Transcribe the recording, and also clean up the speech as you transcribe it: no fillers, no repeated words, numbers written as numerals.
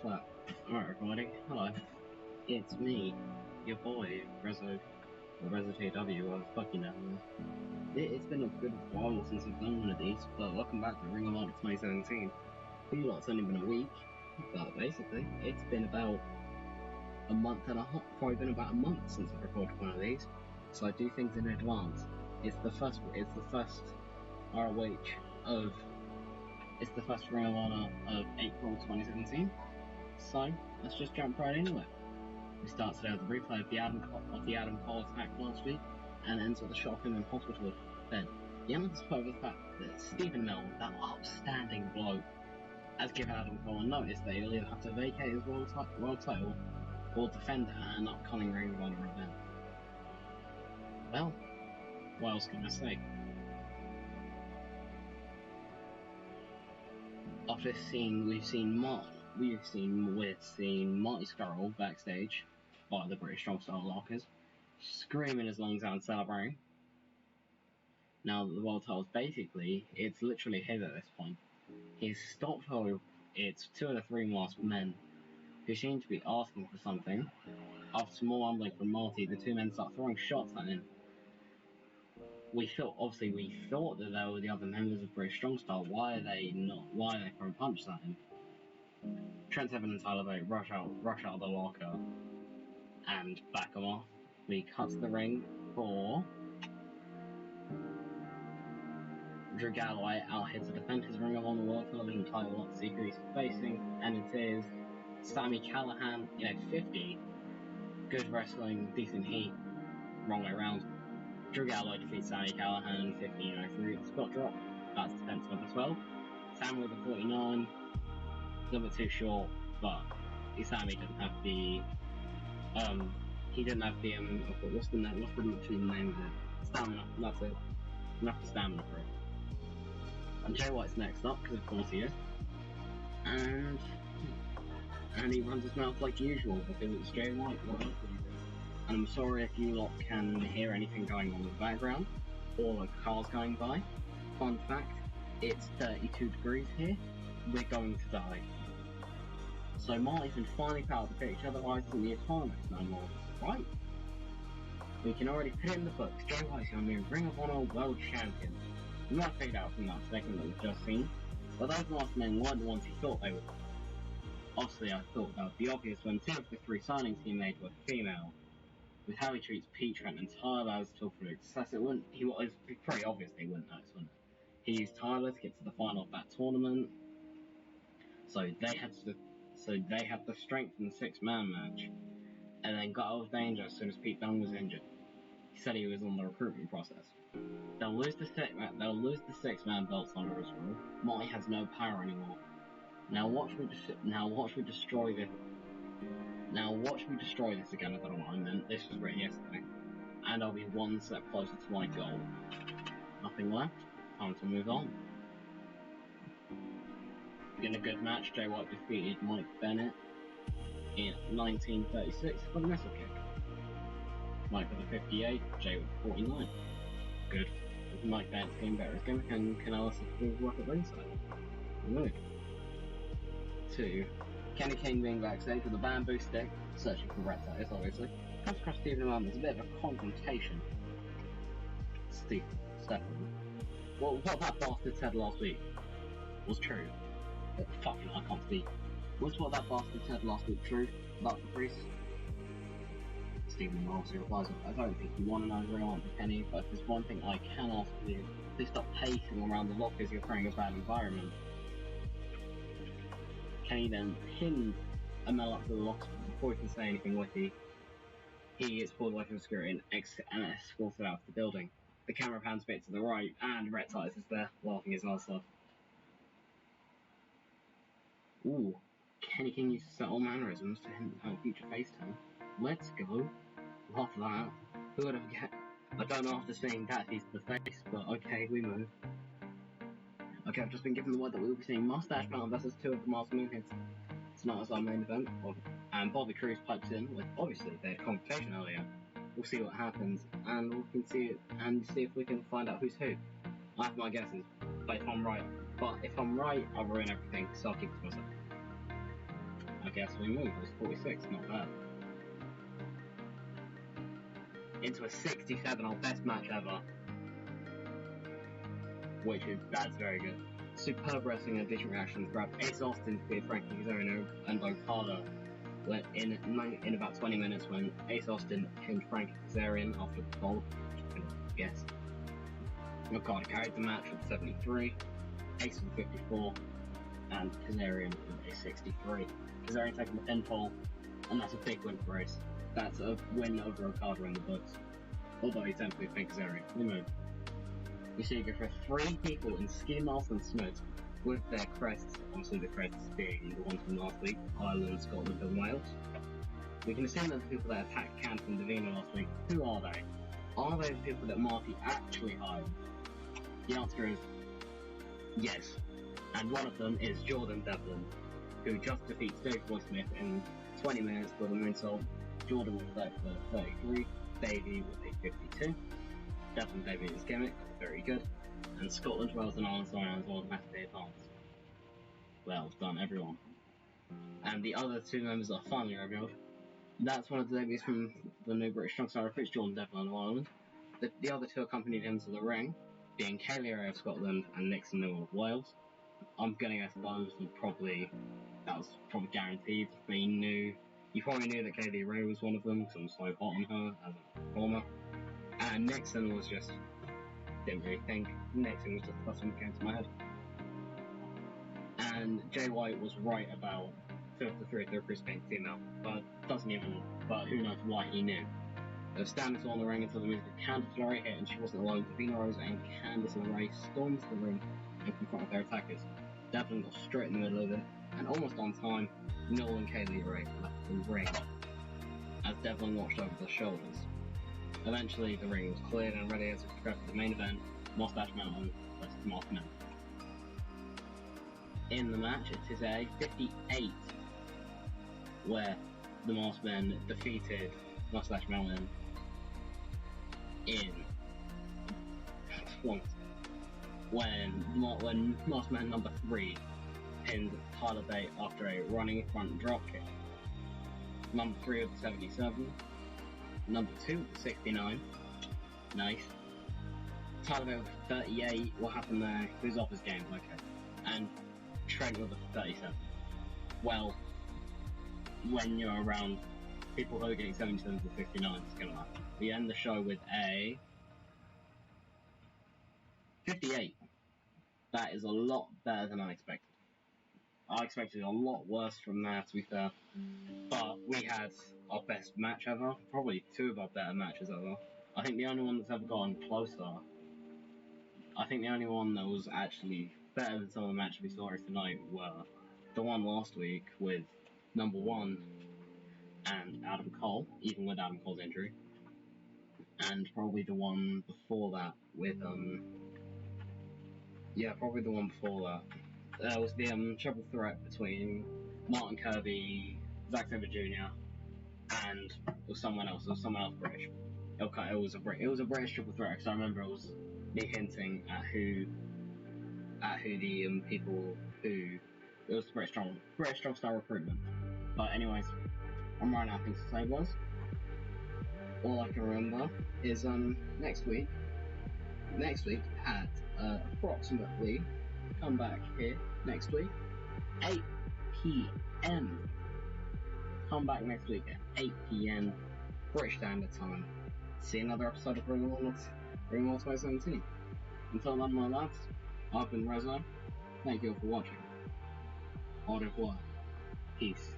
clap. Alright everybody, hello. It's me, your boy, Rezo, or RezoTW, or fucking It's been a good while since I've done one of these, but welcome back to Ring of Honor 2017. For you lot, it's only been a week, but basically, it's been about a month and a half, probably been about a month since I've recorded one of these, so I do things in advance. It's the first ROH of, it's the first Ring of Honor of April 2017, so let's just jump right into it. We start today with a replay of the Adam Cole attack last week, and ends with a shot of him in hospital bed. The elements of the fact that Stephen Milne, that upstanding bloke, has given Adam Cole a notice that he'll either have to vacate his world title or defend it at an upcoming Ring of Honor event. Well, what else can I say? After this scene, we've seen Marty Scurll backstage by the British Strong Style Lockers, screaming his lungs out and celebrating. Now that the world title's basically, it's literally his at this point. He's stopped it's two of the three masked men who seem to be asking for something. After more mumbling from Marty, the two men start throwing shots at him. We thought that they were the other members of British Strong Style. Why are they throwing punches at him? Trent Seven and Tyler Bate rush out of the locker and back him off. We cut to the ring for Drew Galloway out here to defend his Ring of Honor World Television title at Secret he's facing, and it is Sami Callihan in a 50. Good wrestling, decent heat, wrong way around. Drew Galloway defeats Sami Callihan in 15.03 spot drop. That's defensive at the 12. Sami with a 49, a little bit too short, but Sami didn't have the what's the name of it? Stamina. That's it. Enough stamina for it. And Jay White's next up, because of course he is. And he runs his mouth like usual because it's Jay White. What else would he do? And I'm sorry if you lot can hear anything going on in the background, or like cars going by. Fun fact, it's 32 degrees here. We're going to die. So Marty can finally power to pick each other eyes in the autonomous no more, right? We can already put it in the books. Jay White's going to be Ring of Honor World Champion. You might have figured out from that segment that we've just seen, but those last men weren't the ones he thought they would. Obviously, I thought that would be obvious when two of the three signings he made were female. With how he treats Pete, Trent, and Tyler as Tilford success, it was pretty obvious they wouldn't notice, wouldn't it? He used Tyler to get to the final of that tournament, so they had the strength in the six-man match, and then got out of danger as soon as Pete Dunne was injured. He said he was on the recruitment process. They'll lose the six-man belts under his rule. Marty has no power anymore. Now watch me destroy this. Now watch me destroy this again. I don't know what I meant. This was written yesterday, and I'll be one step closer to my goal. Nothing left. Time to move on. In a good match, Jay White defeated Mike Bennett in 1936 for the missile kick. Mike with a 58, Jay with a 49. Good. Mike Bennett's getting better. His gimmick and can Alice work at ringside. Good. 2. Kenny King being backstage with a bamboo stick, searching for red tires, obviously. Comes across Stephen Milne. There's a bit of a confrontation. Stephen. Well, what that bastard said last week was true. But fucking, I can't speak. Was what that bastard said last week true about the priest? Stephen obviously replies, I don't think you want to know the real answer, Kenny, but if there's one thing I can ask you, please stop pacing around the lockers, you're creating a bad environment. Kenny then pinned Amel up to the locker before he can say anything witty. He gets pulled away from security and escorted out of the building. The camera pans a bit to the right, and Red Titus is there, laughing his ass off. Ooh, Kenny King used to set all mannerisms to hint at future face turn. Let's go. Love that. Who would have guessed? I don't know after seeing that he's the face, but okay, we move. Okay, I've just been given the word that we will be seeing Mustache Mountain versus two of the masked moonheads tonight as our main event. And Bobby Cruz pipes in with, obviously, they had a conversation earlier. We'll see what happens, and we can see if we can find out who's who. I have my guesses, but if I'm right, I'll ruin everything, so I'll keep it to myself. I guess we move. It was 46, not bad. Into a 67, our best match ever. That's very good. Superb wrestling and decent reactions. Grabbed Ace Austin to beat Frankie Kazarian and Okada in about 20 minutes when Ace Austin pinned Frankie Kazarian after the fall. Yes. Okada carried the match with 73, Ace with 54, and Kazarian with a 63. Kazarian taking the pinfall, and that's a big win for Ace. That's a win over Okada in the books. Although he technically pinned Kazarian. You see, you go for 3 people in ski mask and smoke with their crests, obviously the crests being the ones from last week, Ireland, Scotland and Wales. We can assume that the people that attacked Camp and Davina last week, who are they? Are they the people that Marty actually hired? The answer is yes. And one of them is Jordan Devlin, who just defeats Dave Boy Smith in 20 minutes with a moonsault. Jordan with that for 33, Davey with a 52. Devlin Davey is gimmick, very good. And Scotland, Wales and Ireland as well as massively advanced. Well done everyone. And the other 2 members are finally revealed. That's one of the debuts from the new British Strong Style recruits, Jordan Devlin of Ireland. The other 2 accompanied him to the ring, being Kaylee Ray of Scotland and Nixon Newell of Wales. I'm gonna guess those were that was probably guaranteed. You probably knew that Kaylee Ray was one of them, because I'm so hot on her as a performer. And Nixon was just, didn't really think. Nixon was just the first one that came to my head. And Jay White was right about 2 of the 3 of the recruits being female, but who knows why he knew. Standing tall in the ring until the music of Candice LeRae hit, and she wasn't alone. Davina Rose and Candice LeRae stormed to the ring and confronted their attackers. Devlin got straight in the middle of it, and almost on time, Noel and Kaylee Ray left the ring as Devlin watched over their shoulders. Eventually, the ring was cleared and ready as we progressed to the main event, Mustache Mountain versus Masked Men. In the match, it is a 58, where the Masked Men defeated Mustache Mountain in points when Masked Man number 3 pinned Tyler Bate after a running front dropkick. Number 3 with the 77, number 2 with the 69, nice. Tyler Bate with the 38, what happened there? Who's off his game? Okay. And Trent with the 37. Well, when you're around people who are getting 77 to 59, it's gonna happen. We end the show with a 58. That is a lot better than I expected. I expected a lot worse from there, to be fair. But we had our best match ever. Probably 2 of our better matches ever. I think the only one that's ever gotten closer, I think the only one that was actually better than some of the matches we saw tonight were the one last week with number 1 and Adam Cole, even with Adam Cole's injury. And probably the one before that with, probably the one before that. That was the triple threat between Martin Kirby, Zack Sabre Jr. and it was someone else British. It was a British triple threat, because I remember it was me hinting at who the people who it was British Strong Style recruitment. But anyways, I'm running out of things to say, boys. All I can remember is next week at approximately, come back here next week, 8 p.m. Come back next week at 8 p.m. British Standard Time. See another episode of Ring of Honor 2017. Until then, my lads, I've been Rezo. Thank you all for watching. Au revoir. Peace.